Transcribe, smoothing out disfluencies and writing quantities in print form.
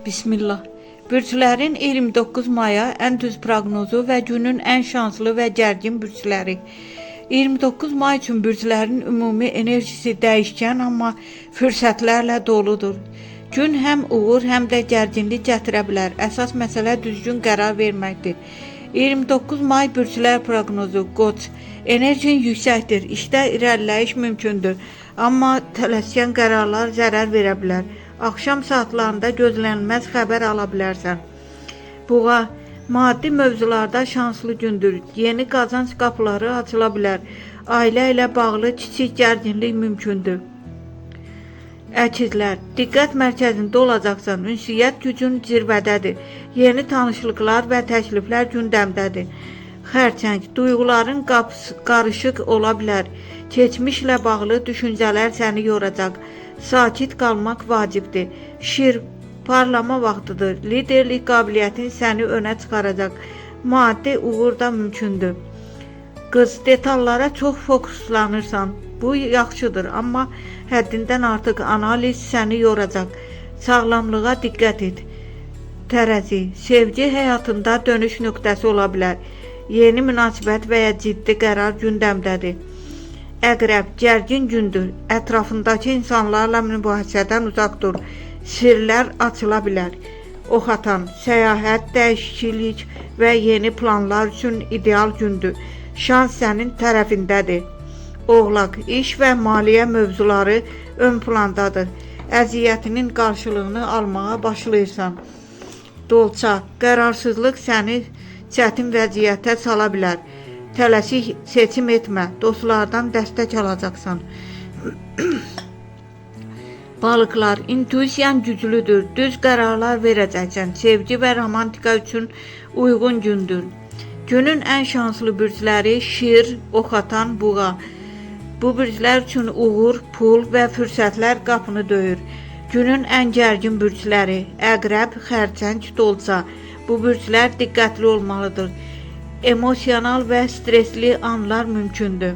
Bismillah. Bürclərin 29 maya ən düz proqnozu və günün ən şanslı və gərgin bürcləri. 29 may üçün bürclərin ümumi enerjisi dəyişkən, amma fürsətlərlə doludur. Gün həm uğur, həm də gərginlik gətirə bilər. Əsas məsələ düzgün qərar verməkdir. 29 may bürclər proqnozu. Qoç. Enerjin yüksəkdir, işdə irəliləyiş mümkündür, amma tələskən qərarlar zərər verə bilər. Axşam saatlarında gözlənilməz xəbər ala bilərsən. Buğa. Maddi mövzularda şanslı gündür. Yeni qazanc qapıları açıla bilər. Ailə ilə bağlı kiçik gərginlik mümkündür. Əkizlər. Diqqət mərkəzində olacaqsan. Ünsiyyət gücün zirvədədir. Yeni tanışlıqlar və təkliflər gündəmdədir. Xərçəng. Duyğuların qarışıq ola bilər. Keçmişlə bağlı düşüncələr səni yoracaq. Sakit qalmaq vacibdir. Şir. Parlama vaxtıdır. Liderlik qabiliyyətin səni önə çıxaracaq. Maddi uğur da mümkündür. Qız. Detallara çox fokuslanırsan. Bu yaxşıdır, amma həddindən artıq analiz səni yoracaq. Sağlamlığa diqqət et. Tərəzi. Sevgi həyatında dönüş nöqtəsi ola bilər. Yeni münasibət və ya ciddi qərar gündəmdədir. Əqrəb. Gərgin gündür. Ətrafındakı insanlarla mübahisədən uzaq dur. Sirlər açıla bilər. Oxatan. Səyahət, dəyişiklik və yeni planlar üçün ideal gündür. Şans sənin tərəfindədir. Oğlaq. İş və maliyyə mövzuları ön plandadır. Əziyyətinin qarşılığını almağa başlayırsan. Dolça. Qərarsızlıq səni çətin vəziyyətə sala bilər. Tələsik seçim etmə. Dostlardan dəstək alacaqsan. Balıqlar. İntuisiyan güclüdür. Düz qərarlar verəcəksən. Sevgi və romantika üçün uyğun gündür. Günün ən şanslı bürcləri şir, oxatan, buğa. Bu bürclər üçün uğur, pul və fürsətlər qapını döyür. Günün ən gərgin bürcləri əqrəb, xərçəng, dolca. Bu bürclər diqqətli olmalıdır. Emosional və stresli anlar mümkündür.